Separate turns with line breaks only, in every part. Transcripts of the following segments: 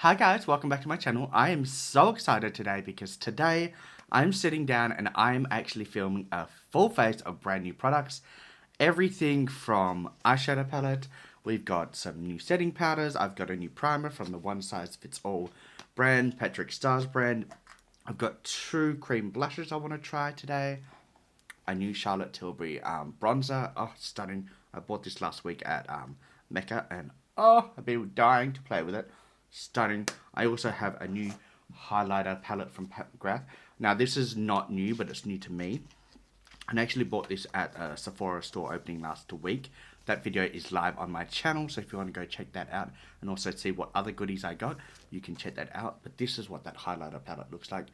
Hi guys, welcome back to my channel. I am so excited today because today I'm sitting down and I'm actually filming a full face of brand new products. Everything from eyeshadow palette, we've got some new setting powders, I've got a new primer from the One Size Fits All brand, Patrick Starr's brand. I've got two cream blushes I want to try today. A new Charlotte Tilbury bronzer, oh stunning. I bought this last week at Mecca and oh, I've been dying to play with it. Stunning. I also have a new highlighter palette from Pat McGrath. Now this is not new, but it's new to me. I actually bought this at a Sephora store opening last week. That video is live on my channel, so if you want to go check that out and also see what other goodies I got, you can check that out. But this is what that highlighter palette looks like.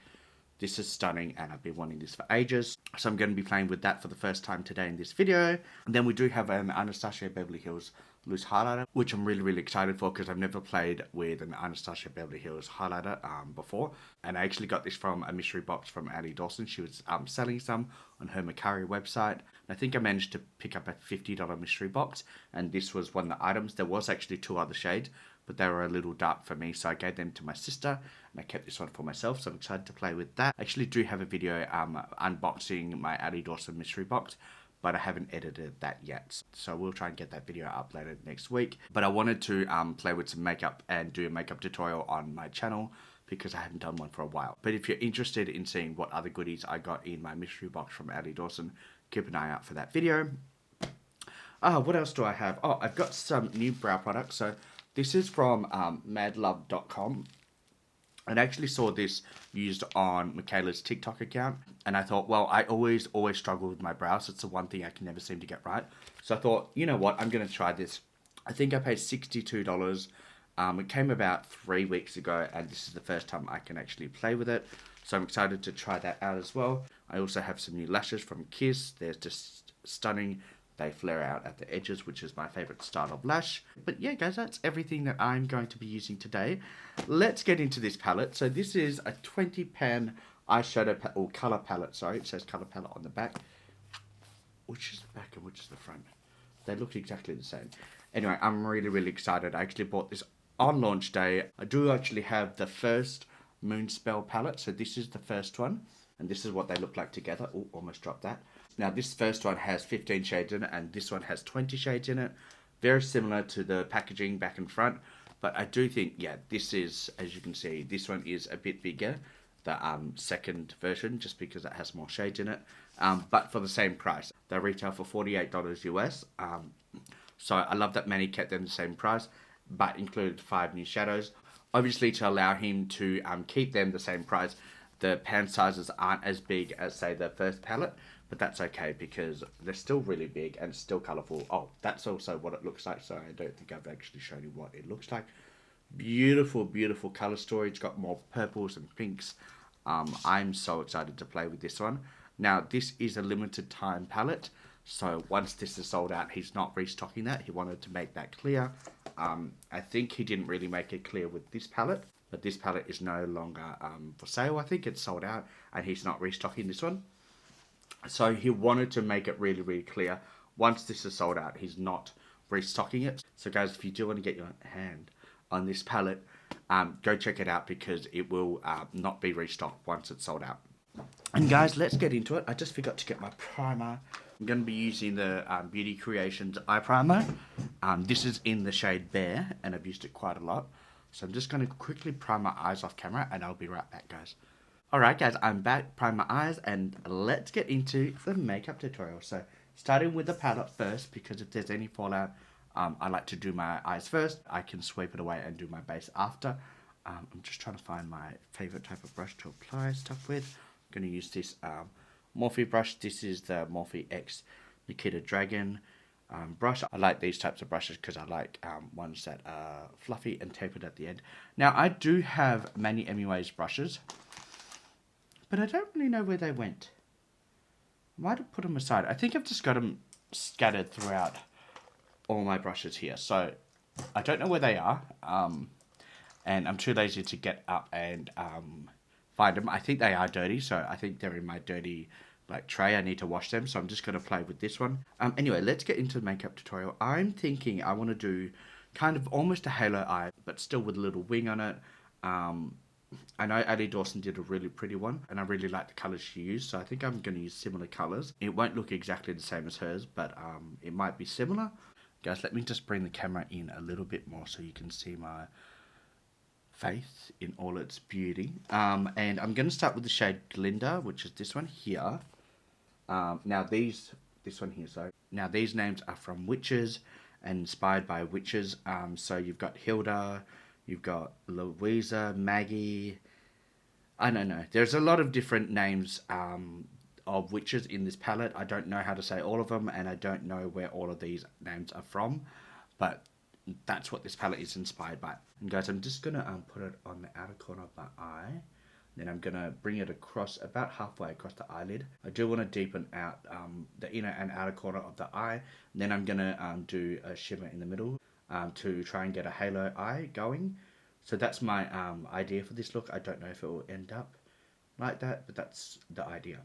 This is stunning and I've been wanting this for ages. So I'm going to be playing with that for the first time today in this video. And then we do have an Anastasia Beverly Hills loose highlighter, which I'm really excited for because I've never played with an Anastasia Beverly Hills highlighter before. And I actually got this from a mystery box from Allie Dawson. She was selling some on her Macari website. And I think I managed to pick up a $50 mystery box. And this was one of the items. There was actually two other shades, but they were a little dark for me, so I gave them to my sister and I kept this one for myself, so I'm excited to play with that. I actually do have a video unboxing my Allie Dawson mystery box, but I haven't edited that yet, so we'll try and get that video uploaded next week. But I wanted to play with some makeup and do a makeup tutorial on my channel because I haven't done one for a while. But if you're interested in seeing what other goodies I got in my mystery box from Allie Dawson, keep an eye out for that video. What else do I have? Oh, I've got some new brow products. So this is from madlove.com. I actually saw this used on Michaela's TikTok account. And I thought, well, I always struggle with my brows. It's the one thing I can never seem to get right. So I thought, you know what, I'm going to try this. I think I paid $62. It came about 3 weeks ago. And this is the first time I can actually play with it. So I'm excited to try that out as well. I also have some new lashes from Kiss. They're just stunning. They flare out at the edges, which is my favorite style of lash. But yeah, guys, that's everything that I'm going to be using today. Let's get into this palette. So this is a 20 pan eyeshadow or color palette. Sorry, it says color palette on the back. Which is the back and which is the front? They look exactly the same. Anyway, I'm really excited. I actually bought this on launch day. I do actually have the first Moonspell palette. So this is the first one. And this is what they look like together. Oh, almost dropped that. Now this first one has 15 shades in it and this one has 20 shades in it. Very similar to the packaging back and front. But I do think, yeah, this is, as you can see, this one is a bit bigger. The second version, just because it has more shades in it. But for the same price. They retail for $48 US. So I love that Manny kept them the same price, but included 5 new shadows. Obviously to allow him to keep them the same price, the pan sizes aren't as big as, say, the first palette, but that's okay because they're still really big and still colourful. Oh, that's also what it looks like, so I don't think I've actually shown you what it looks like. Beautiful colour story. It's got more purples and pinks. I'm so excited to play with this one. Now, this is a limited time palette, so once this is sold out, he's not restocking that. He wanted to make that clear. I think he didn't really make it clear with this palette. But this palette is no longer for sale. I think it's sold out and he's not restocking this one. So he wanted to make it really clear. Once this is sold out, he's not restocking it. So guys, if you do want to get your hand on this palette, go check it out because it will not be restocked once it's sold out. And guys, let's get into it. I just forgot to get my primer. I'm going to be using the Beauty Creations eye primer. This is in the shade Bear and I've used it quite a lot. So I'm just going to quickly prime my eyes off camera and I'll be right back, guys. Alright guys, I'm back, prime my eyes, and let's get into the makeup tutorial. So starting with the palette first, because if there's any fallout, I like to do my eyes first. I can sweep it away and do my base after. I'm just trying to find my favorite type of brush to apply stuff with. I'm going to use this Morphe brush. This is the Morphe X Nikkia Dragon brush. I like these types of brushes because I like ones that are fluffy and tapered at the end. Now I do have Manny Mua's brushes, but I don't really know where they went. I might have put them aside. I think I've just got them scattered throughout all my brushes here, so I don't know where they are, and I'm too lazy to get up and find them. I think they are dirty, so I think they're in my dirty tray. I need to wash them, so I'm just going to play with this one. Anyway, let's get into the makeup tutorial. I'm thinking I want to do kind of almost a halo eye, but still with a little wing on it. I know Allie Dawson did a really pretty one, and I really like the colours she used, so I think I'm going to use similar colours. It won't look exactly the same as hers, but it might be similar. Guys, let me just bring the camera in a little bit more so you can see my face in all its beauty. And I'm going to start with the shade Glinda, which is this one here. This one here, sorry. Now these names are from witches and inspired by witches. So you've got Hilda, you've got Louise, Maggie. I don't know. There's a lot of different names of witches in this palette. I don't know how to say all of them, and I don't know where all of these names are from, but that's what this palette is inspired by. And guys, I'm just gonna put it on the outer corner of my eye. Then I'm gonna bring it across about halfway across the eyelid. I do want to deepen out the inner and outer corner of the eye. And then I'm gonna do a shimmer in the middle to try and get a halo eye going. So that's my idea for this look. I don't know if it will end up like that, but that's the idea.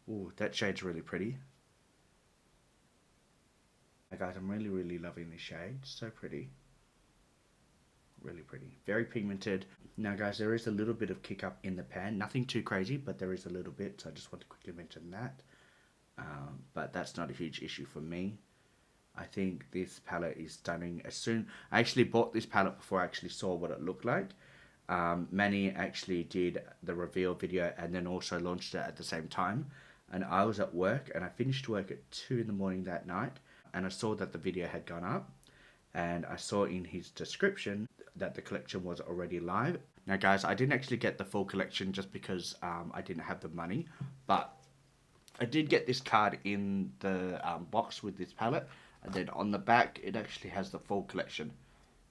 Ooh, that shade's really pretty. Guys, I'm really loving this shade. So pretty. Really pretty. Very pigmented. Now guys, there is a little bit of kick up in the pan. Nothing too crazy, but there is a little bit. So I just want to quickly mention that. But that's not a huge issue for me. I think this palette is stunning. I actually bought this palette before I actually saw what it looked like. Manny actually did the reveal video and then also launched it at the same time. And I was at work and I finished work at 2 in the morning that night. And I saw that the video had gone up. And I saw in his description that the collection was already live. Now guys, I didn't actually get the full collection just because I didn't have the money. But I did get this card in the box with this palette. And then on the back, it actually has the full collection.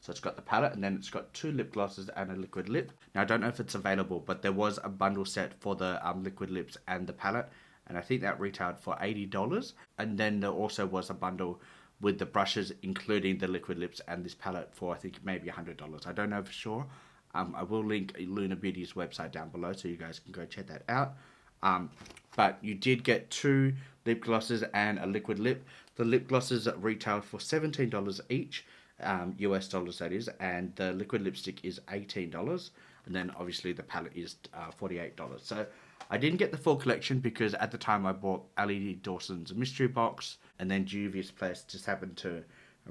So it's got the palette and then it's got 2 lip glosses and a liquid lip. Now I don't know if it's available, but there was a bundle set for the liquid lips and the palette. And I think that retailed for $80. And then there also was a bundle with the brushes, including the liquid lips and this palette for I think maybe $100. I don't know for sure. I will link Lunar Beauty's website down below so you guys can go check that out. But you did get 2 lip glosses and a liquid lip. The lip glosses retailed for $17 each, US dollars that is, and the liquid lipstick is $18. And then obviously the palette is $48. So I didn't get the full collection because at the time I bought Allie Dawson's mystery box, and then Juvia's Place just happened to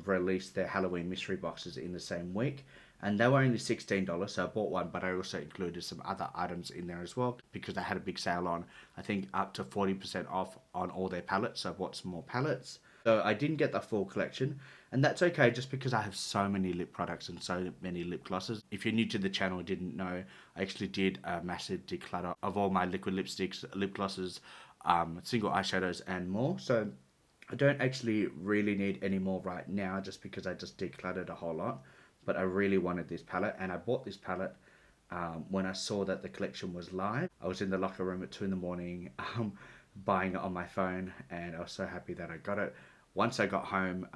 release their Halloween mystery boxes in the same week. And they were only $16, so I bought one, but I also included some other items in there as well because they had a big sale on, I think, up to 40% off on all their palettes, so I bought some more palettes. So I didn't get the full collection, and that's okay just because I have so many lip products and so many lip glosses. If you're new to the channel and didn't know, I actually did a massive declutter of all my liquid lipsticks, lip glosses, single eyeshadows and more. So I don't actually really need any more right now just because I just decluttered a whole lot. But I really wanted this palette, and I bought this palette when I saw that the collection was live. I was in the locker room at 2 in the morning buying it on my phone, and I was so happy that I got it. Once I got home,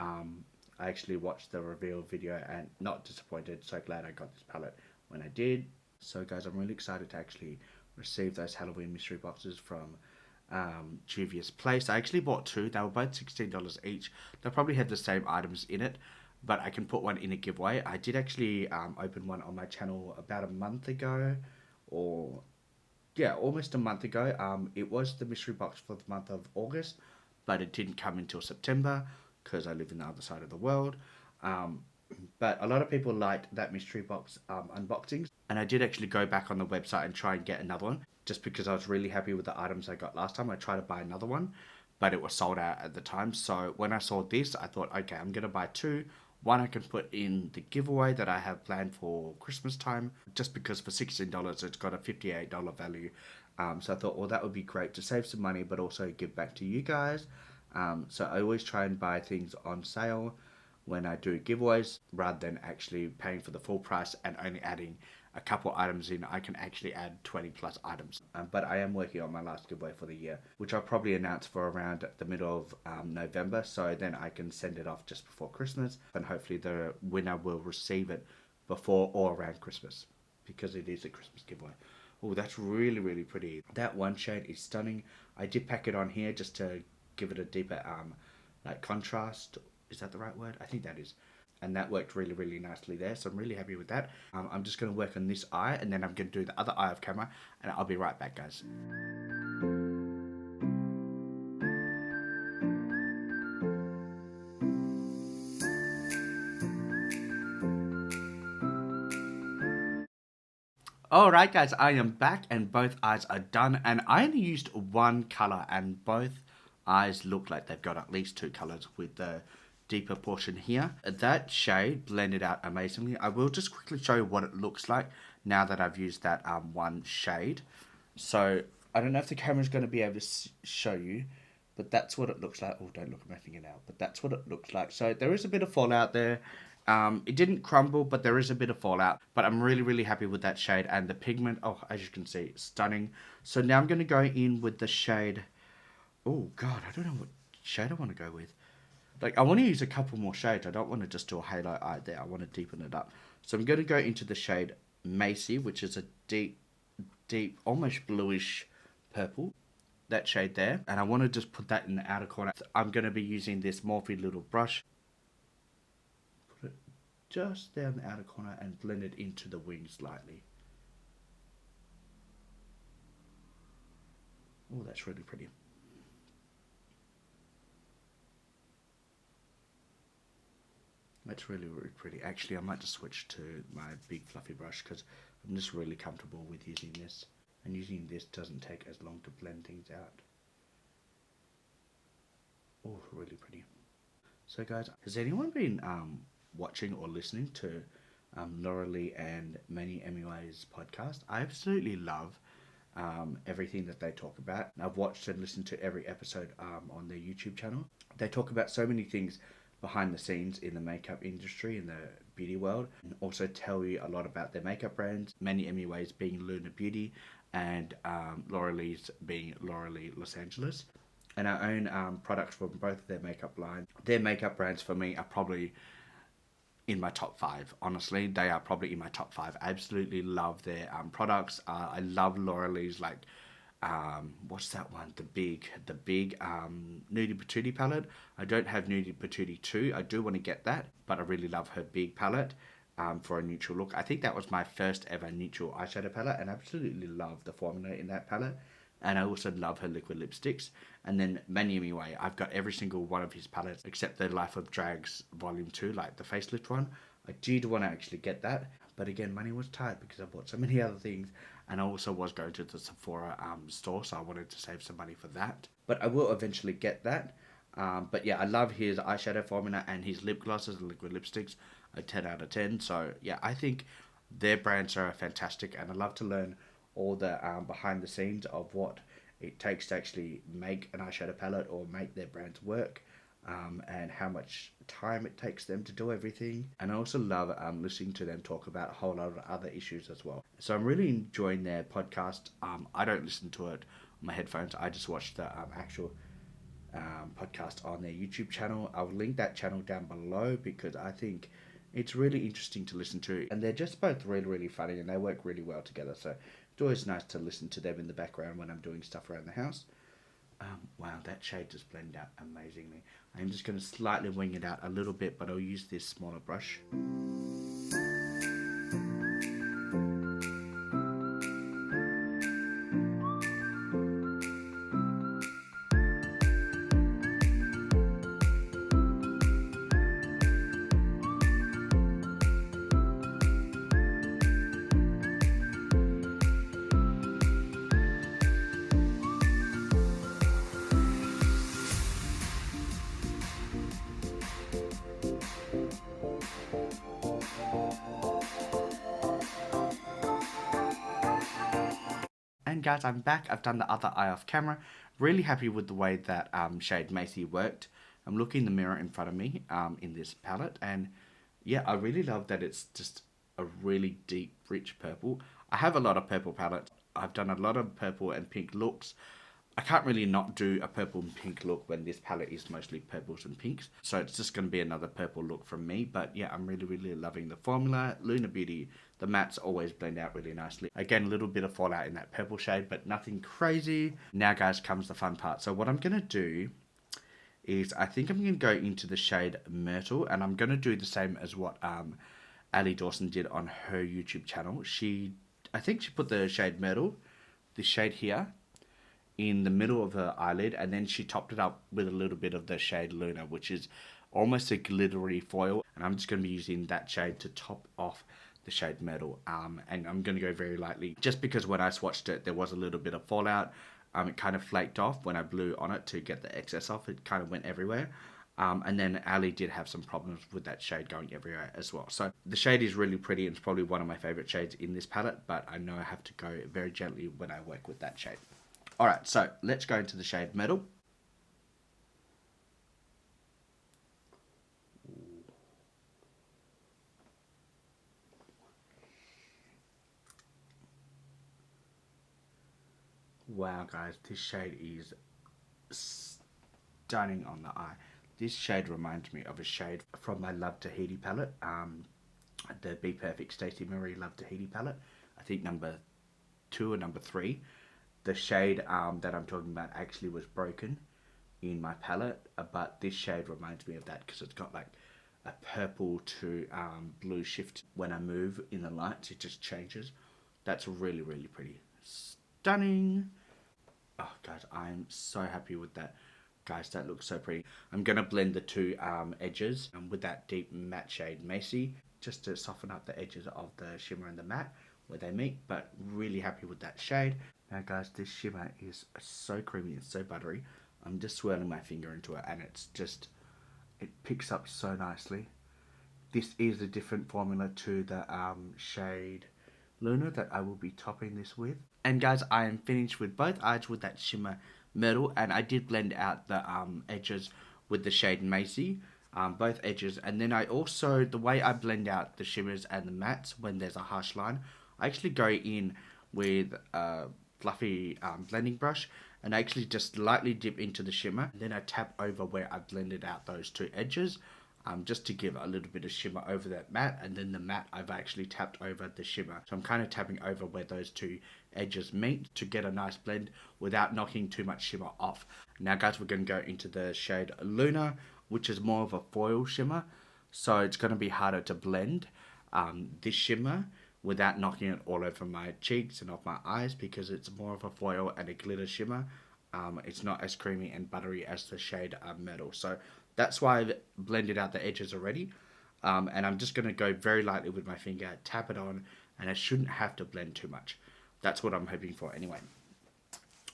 I actually watched the reveal video and not disappointed. So glad I got this palette when I did. So guys, I'm really excited to actually receive those Halloween mystery boxes from Juvia's Place. I actually bought 2. They were both $16 each. They probably had the same items in it, but I can put one in a giveaway. I did actually open one on my channel about a month ago, or yeah, almost a month ago. It was the mystery box for the month of August, but it didn't come until September because I live in the other side of the world. But a lot of people liked that mystery box unboxings, and I did actually go back on the website and try and get another one just because I was really happy with the items I got last time. I tried to buy another one, but it was sold out at the time. So when I saw this, I thought, okay, I'm going to buy 2. One I can put in the giveaway that I have planned for Christmas time, just because for $16 it's got a $58 value. So I thought, well, that would be great to save some money, but also give back to you guys. So I always try and buy things on sale when I do giveaways, rather than actually paying for the full price and only adding a couple items in. I can actually add 20 plus items. But I am working on my last giveaway for the year, which I'll probably announce for around the middle of November, so then I can send it off just before Christmas, and hopefully the winner will receive it before or around Christmas, because it is a Christmas giveaway. Oh, that's really pretty. That one shade is stunning. I did pack it on here just to give it a deeper like contrast. Is that the right word? I think that is. And that worked really, really nicely there. So I'm really happy with that. I'm just going to work on this eye, and then I'm going to do the other eye of camera, and I'll be right back, guys. Alright guys, I am back and both eyes are done, and I only used one colour and both eyes look like they've got at least two colours with the deeper portion here. That shade blended out amazingly. I will just quickly show you what it looks like now that I've used that one shade. So I don't know if the camera's going to be able to show you, but that's what it looks like. Oh, don't look at my fingernail, but that's what it looks like. So there is a bit of fallout there. It didn't crumble, but there is a bit of fallout. But I'm really, really happy with that shade. And the pigment, oh, as you can see, stunning. So now I'm going to go in with the shade. Oh, God, I don't know what shade I want to go with. Like, I want to use a couple more shades. I don't want to just do a halo eye there. I want to deepen it up. So I'm going to go into the shade Macy, which is a deep, almost bluish purple. That shade there. And I want to just put that in the outer corner. I'm going to be using this Morphe little brush. Just down the outer corner and blend it into the wing slightly. Oh, that's really pretty. That's really, really pretty. Actually, I might just switch to my big fluffy brush because I'm just really comfortable with using this. And using this doesn't take as long to blend things out. Oh, really pretty. So guys, has anyone been watching or listening to Laura Lee and Manny Mua's podcast? I absolutely love everything that they talk about. I've watched and listened to every episode on their YouTube channel. They talk about so many things behind the scenes in the makeup industry, in the beauty world, and also tell you a lot about their makeup brands. Manny Mua's being Lunar Beauty, and Laura Lee's being Laura Lee Los Angeles. And I own products from both of their makeup lines. Their makeup brands for me are probably in my top 5. Honestly, they are probably in my top 5. I absolutely love their products. I love Laura Lee's, like, what's that one? The big Nudie Patootie palette. I don't have Nudie Patootie 2. I do want to get that, but I really love her big palette for a neutral look. I think that was my first ever neutral eyeshadow palette, and I absolutely love the formula in that palette. And I also love her liquid lipsticks. And then Manny Mua, I've got every single one of his palettes except the Life of Drags VOL.2, like the facelift one. I did want to actually get that, but again, money was tight because I bought so many other things, and I also was going to the Sephora store, so I wanted to save some money for that. But I will eventually get that. But yeah, I love his eyeshadow formula, and his lip glosses and liquid lipsticks are 10 out of 10. So yeah, I think their brands are fantastic, and I love to learn all the behind the scenes of what it takes to actually make an eyeshadow palette or make their brands work, and how much time it takes them to do everything. And I also love listening to them talk about a whole lot of other issues as well. So I'm really enjoying their podcast. I don't listen to it on my headphones. I just watch the actual podcast on their YouTube channel. I'll link that channel down below because I think it's really interesting to listen to, and they're just both really, really funny, and they work really well together. So it's always nice to listen to them in the background when I'm doing stuff around the house. Wow, that shade just blended out amazingly. I'm just going to slightly wing it out a little bit, but I'll use this smaller brush. And guys, I'm back. I've done the other eye off camera. Really happy with the way that shade Macy worked. I'm looking in the mirror in front of me in this palette, and yeah, I really love that it's just a really deep, rich purple. I have a lot of purple palettes. I've done a lot of purple and pink looks. I can't really not do a purple and pink look when this palette is mostly purples and pinks. So it's just going to be another purple look from me. But yeah, I'm really, really loving the formula. Lunar Beauty, the mattes always blend out really nicely. Again, a little bit of fallout in that purple shade, but nothing crazy. Now guys, comes the fun part. So what I'm going to do is I think I'm going to go into the shade Myrtle, and I'm going to do the same as what Allie Dawson did on her YouTube channel. I think she put the shade Myrtle, this shade here, in the middle of her eyelid, and then she topped it up with a little bit of the shade Lunar, which is almost a glittery foil, and I'm just going to be using that shade to top off the shade Myrtle, and I'm going to go very lightly, just because when I swatched it there was a little bit of fallout. It kind of flaked off when I blew on it to get the excess off. It kind of went everywhere. And then Allie did have some problems with that shade going everywhere as well. So the shade is really pretty, and it's probably one of my favorite shades in this palette, but I know I have to go very gently when I work with that shade. Alright, so let's go into the shade Myrtle. Wow, guys, this shade is stunning on the eye. This shade reminds me of a shade from my Love Tahiti palette, the Be Perfect Stacey Marie Love Tahiti palette. I think number 2 or number 3. The shade that I'm talking about actually was broken in my palette, but this shade reminds me of that because it's got like a purple to blue shift. When I move in the lights, it just changes. That's really, really pretty. Stunning. Oh, guys, I'm so happy with that. Guys, that looks so pretty. I'm going to blend the two edges with that deep matte shade Macy, just to soften up the edges of the shimmer and the matte where they meet, but really happy with that shade. Now, guys, this shimmer is so creamy and so buttery. I'm just swirling my finger into it, and it's just, it picks up so nicely. This is a different formula to the shade Lunar that I will be topping this with. And guys, I am finished with both eyes with that shimmer Myrtle, and I did blend out the edges with the shade Macy, both edges. And then I also, the way I blend out the shimmers and the mattes when there's a harsh line, I actually go in with a fluffy blending brush and I actually just lightly dip into the shimmer, and then I tap over where I blended out those two edges, just to give a little bit of shimmer over that matte, and then the matte I've actually tapped over the shimmer. So I'm kind of tapping over where those two edges meet to get a nice blend without knocking too much shimmer off. Now, guys, we're going to go into the shade Lunar, which is more of a foil shimmer, so it's going to be harder to blend this shimmer without knocking it all over my cheeks and off my eyes, because it's more of a foil and a glitter shimmer. It's not as creamy and buttery as the shade Myrtle. So that's why I've blended out the edges already. And I'm just going to go very lightly with my finger, tap it on, and I shouldn't have to blend too much. That's what I'm hoping for anyway.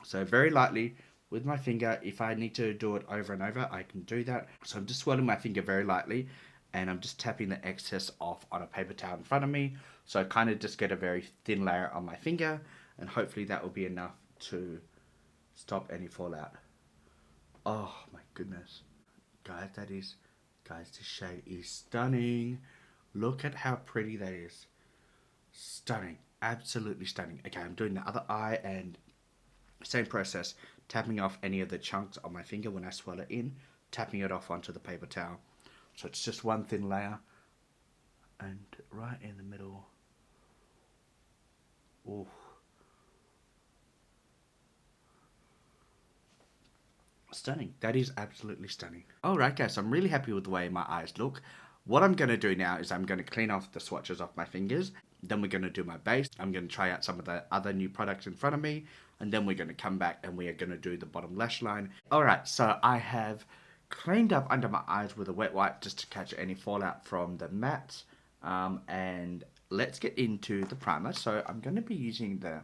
So very lightly with my finger. If I need to do it over and over, I can do that. So I'm just swirling my finger very lightly, and I'm just tapping the excess off on a paper towel in front of me. So I kind of just get a very thin layer on my finger, and hopefully that will be enough to stop any fallout. Oh my goodness. Guys, this shade is stunning. Look at how pretty that is. Stunning. Absolutely stunning. Okay, I'm doing the other eye, and same process. Tapping off any of the chunks on my finger when I swirl it in. Tapping it off onto the paper towel. So it's just one thin layer. And right in the middle. Ooh. Stunning. That is absolutely stunning. Alright, guys, I'm really happy with the way my eyes look. What I'm going to do now is I'm going to clean off the swatches off my fingers. Then we're going to do my base. I'm going to try out some of the other new products in front of me. And then we're going to come back and we are going to do the bottom lash line. Alright, so I have cleaned up under my eyes with a wet wipe just to catch any fallout from the matte. And let's get into the primer. So I'm going to be using the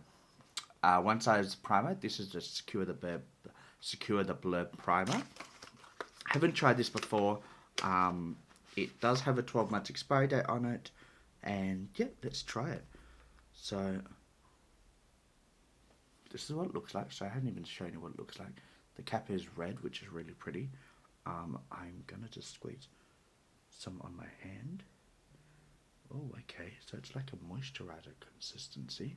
One Size primer. This is the Secure the Blur primer. Haven't tried this before. It does have a 12-month expiry date on it, and yeah, let's try it. So this is what it looks like. So I haven't even shown you what it looks like. The cap is red, which is really pretty. I'm gonna just squeeze some on my hand. Oh, okay, so it's like a moisturizer consistency.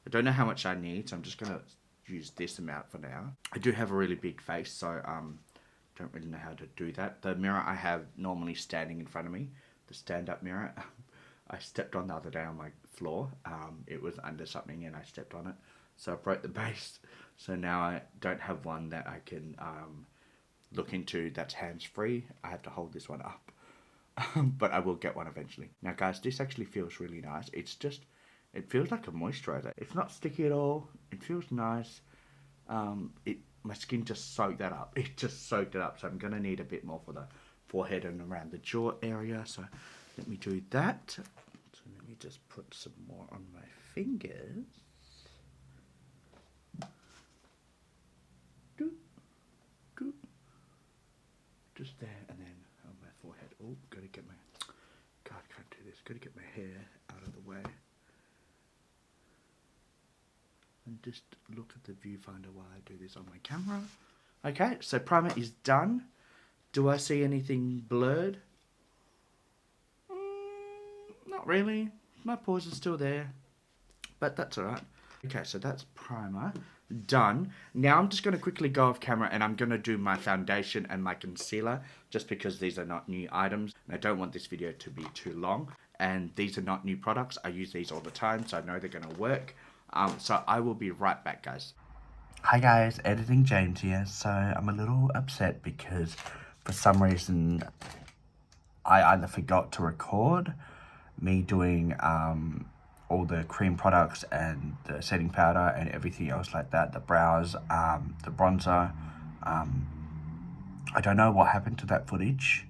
I don't know how much I need, so I'm just gonna use this amount for now. I do have a really big face, so don't really know how to do that. The mirror I have normally standing in front of me, the stand-up mirror, I stepped on the other day on my floor. It was under something and I stepped on it, so I broke the base. So now I don't have one that I can look into that's hands-free. I have to hold this one up. But I will get one eventually. Now guys, this actually feels really nice. It's just, it feels like a moisturizer. It's not sticky at all. It feels nice. My skin just soaked that up. It just soaked it up. So I'm going to need a bit more for the forehead and around the jaw area. So let me do that. So let me just put some more on my fingers. Just there, and then on my forehead. Oh, gotta get my... God, I can't do this. Gotta get my hair out of the way. And just look at the viewfinder while I do this on my camera. Okay, so primer is done. Do I see anything blurred? Not really. My pores are still there. But that's alright. Okay, so that's primer done. Now I'm just going to quickly go off camera and I'm going to do my foundation and my concealer, just because these are not new items and I don't want this video to be too long, and these are not new products. I use these all the time, so I know they're going to work. So I will be right back, guys. Hi guys, Editing James here. So I'm a little upset because for some reason I either forgot to record me doing all the cream products and the setting powder and everything else like that, the brows, the bronzer. I don't know what happened to that footage,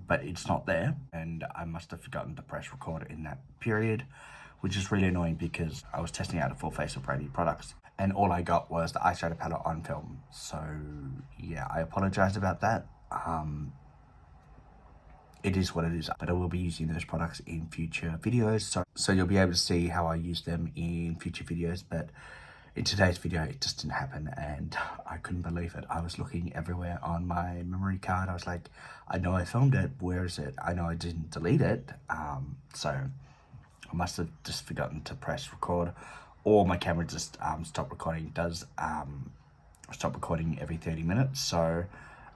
but it's not there, and I must have forgotten to press record in that period, which is really annoying because I was testing out a full face of brand new products and all I got was the eyeshadow palette on film. So yeah, I apologize about that. It is what it is, but I will be using those products in future videos, so you'll be able to see how I use them in future videos. But in today's video, it just didn't happen, and I couldn't believe it. I was looking everywhere on my memory card. I was like, I know I filmed it. Where is it? I know I didn't delete it. So I must have just forgotten to press record, or my camera just stopped recording. It does stop recording every 30 minutes, so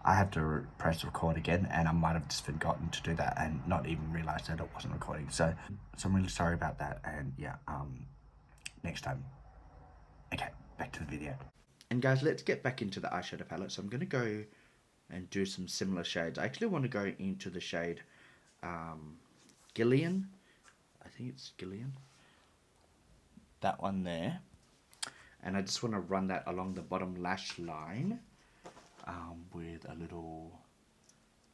I have to press record again, and I might have just forgotten to do that and not even realized that it wasn't recording. So I'm really sorry about that, and yeah, next time. Okay, back to the video. And guys, let's get back into the eyeshadow palette. So I'm going to go and do some similar shades. I actually want to go into the shade Gillian. I think it's Gillian. That one there. And I just want to run that along the bottom lash line. With a little,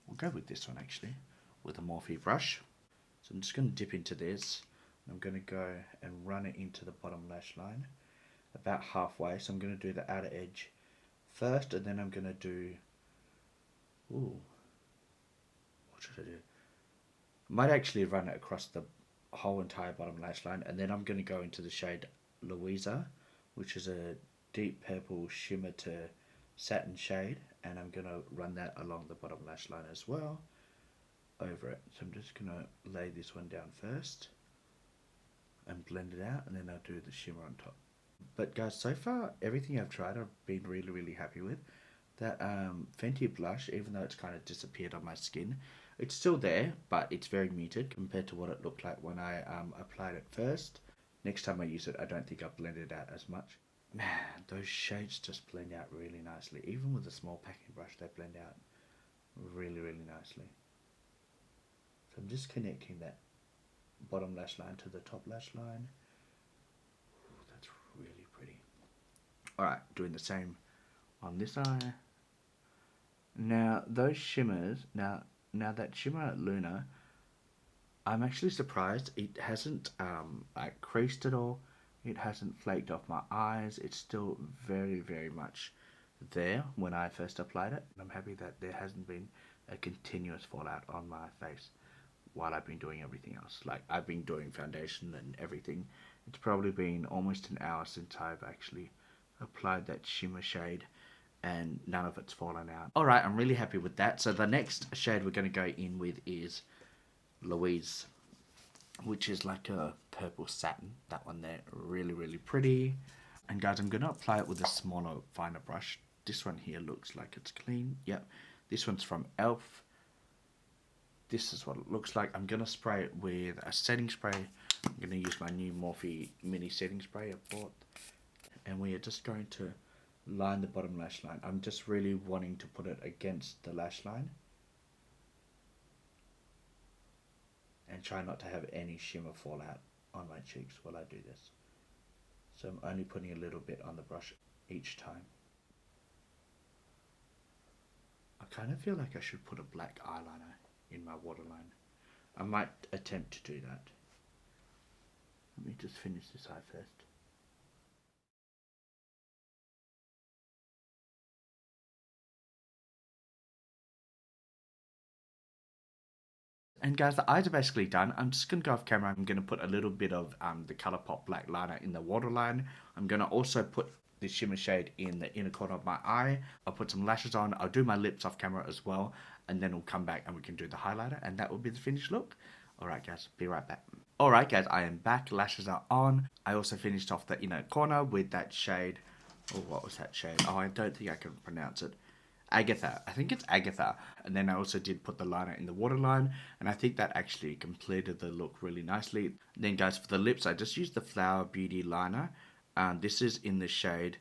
we'll go with this one actually, with a Morphe brush. So I'm just going to dip into this, and I'm going to go and run it into the bottom lash line, about halfway. So I'm going to do the outer edge first, and then I'm going to do, what should I do? I might actually run it across the whole entire bottom lash line, and then I'm going to go into the shade Louise, which is a deep purple shimmer to satin shade, and I'm going to run that along the bottom lash line as well, over it. So I'm just going to lay this one down first and blend it out, and then I'll do the shimmer on top. But guys, so far everything I've tried I've been really happy with. That Fenty blush, even though it's kind of disappeared on my skin, it's still there, but it's very muted compared to what it looked like when I applied it first. Next time I use it, I don't think I'll blend it out as much. Man, those shades just blend out really nicely. Even with a small packing brush, they blend out really nicely. So I'm just connecting that bottom lash line to the top lash line. Ooh, that's really pretty. Alright, doing the same on this eye. Now, those shimmers, now that shimmer at Lunar, I'm actually surprised it hasn't like creased at all. It hasn't flaked off my eyes. It's still very much there when I first applied it. I'm happy that there hasn't been a continuous fallout on my face while I've been doing everything else. Like, I've been doing foundation and everything. It's probably been almost an hour since I've actually applied that shimmer shade, and none of it's fallen out. Alright, I'm really happy with that. So the next shade we're going to go in with is Louise, which is like a purple satin. That one there, really pretty. And guys, I'm going to apply it with a smaller, finer brush. This one here looks like it's clean. Yep, this one's from E.L.F. This is what it looks like. I'm going to spray it with a setting spray. I'm going to use my new Morphe mini setting spray I bought. And we are just going to line the bottom lash line. I'm just really wanting to put it against the lash line and try not to have any shimmer fall out on my cheeks while I do this. So I'm only putting a little bit on the brush each time. I kind of feel like I should put a black eyeliner in my waterline. I might attempt to do that. Let me just finish this eye first. And guys, the eyes are basically done. I'm just going to go off camera. I'm going to put a little bit of the Colourpop black liner in the waterline. I'm going to also put the shimmer shade in the inner corner of my eye. I'll put some lashes on. I'll do my lips off camera as well. And then we'll come back and we can do the highlighter. And that will be the finished look. Alright guys, be right back. Alright guys, I am back. Lashes are on. I also finished off the inner corner with that shade. Oh, what was that shade? Oh, I don't think I can pronounce it. Agatha. I think it's Agatha. And then I also did put the liner in the waterline, and I think that actually completed the look really nicely. Then guys, for the lips, I just used the Flower Beauty liner. This is in the shade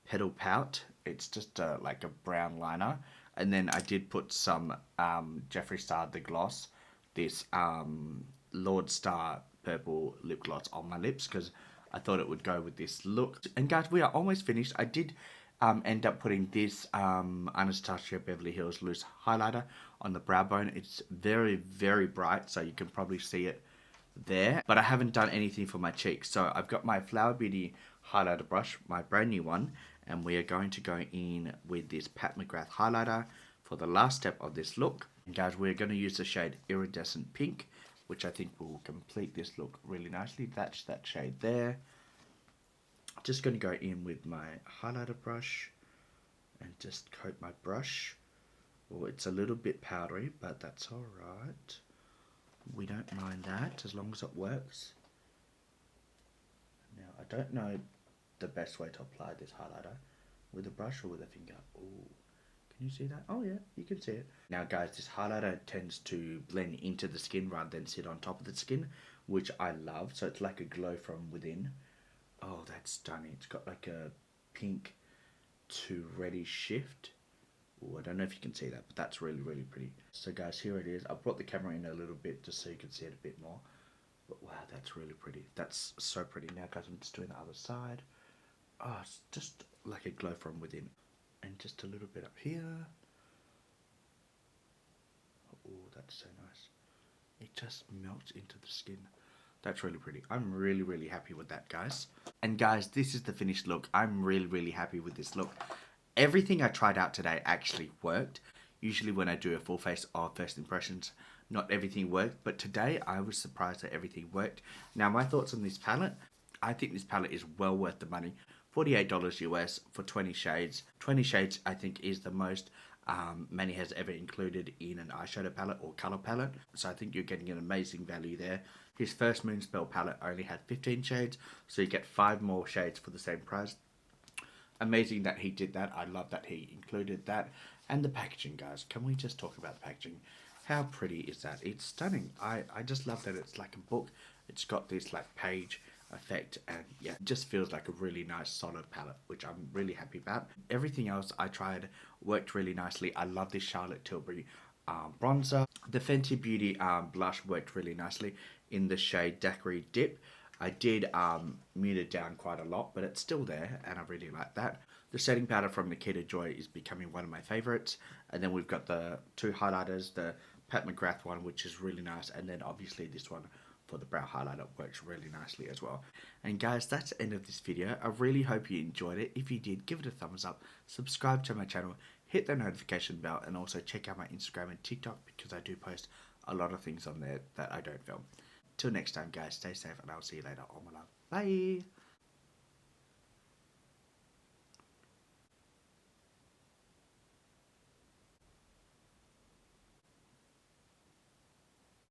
Petal Pout. It's just like a brown liner. And then I did put some Jeffree Star the gloss, this Lord Star purple lip gloss on my lips because I thought it would go with this look. And guys, we are almost finished. I did end up putting this Anastasia Beverly Hills Loose highlighter on the brow bone. It's very, very bright, so you can probably see it there. But I haven't done anything for my cheeks. So I've got my Flower Beauty highlighter brush, my brand new one, and we are going to go in with this Pat McGrath highlighter for the last step of this look. And guys, we're going to use the shade Iridescent Pink, which I think will complete this look really nicely. That's that shade there. Just going to go in with my highlighter brush and just coat my brush. Well, it's a little bit powdery, but that's alright. We don't mind that as long as it works. Now, I don't know the best way to apply this highlighter, with a brush or with a finger. Ooh, can you see that? Oh yeah, you can see it. Now guys, this highlighter tends to blend into the skin rather than sit on top of the skin, which I love. So it's like a glow from within. Oh, that's stunning. It's got like a pink to reddish shift. Oh, I don't know if you can see that, but that's really, really pretty. So guys, here it is. I brought the camera in a little bit just so you can see it a bit more. But wow, that's really pretty. That's so pretty. Now guys, I'm just doing the other side. Oh, it's just like a glow from within. And just a little bit up here. Oh, that's so nice. It just melts into the skin. That's really pretty. I'm really, really happy with that, guys. And guys, this is the finished look. I'm really, really happy with this look. Everything I tried out today actually worked. Usually when I do a full face of first impressions, not everything worked. But today, I was surprised that everything worked. Now, my thoughts on this palette. I think this palette is well worth the money. $48 US for 20 shades. 20 shades, I think, is the most Manny has ever included in an eyeshadow palette or color palette. So I think you're getting an amazing value there. His first Moonspell palette only had 15 shades, so you get 5 more shades for the same price. Amazing that he did that. I love that he included that. And the packaging, guys. Can we just talk about the packaging? How pretty is that? It's stunning. I just love that it's like a book. It's got this like page effect, and yeah, it just feels like a really nice solid palette, which I'm really happy about. Everything else I tried worked really nicely. I love this Charlotte Tilbury bronzer. The Fenty Beauty blush worked really nicely in the shade Daiquiri Dip. I did mute it down quite a lot, but it's still there, and I really like that. The setting powder from Nikkia Joy is becoming one of my favorites. And then we've got the 2 highlighters, the Pat McGrath one, which is really nice, and then obviously this one for the brow highlighter works really nicely as well. And guys, that's the end of this video. I really hope you enjoyed it. If you did, give it a thumbs up, subscribe to my channel, hit the notification bell, and also check out my Instagram and TikTok because I do post a lot of things on there that I don't film. Till next time, guys, stay safe, and I'll see you later. All my love. Bye!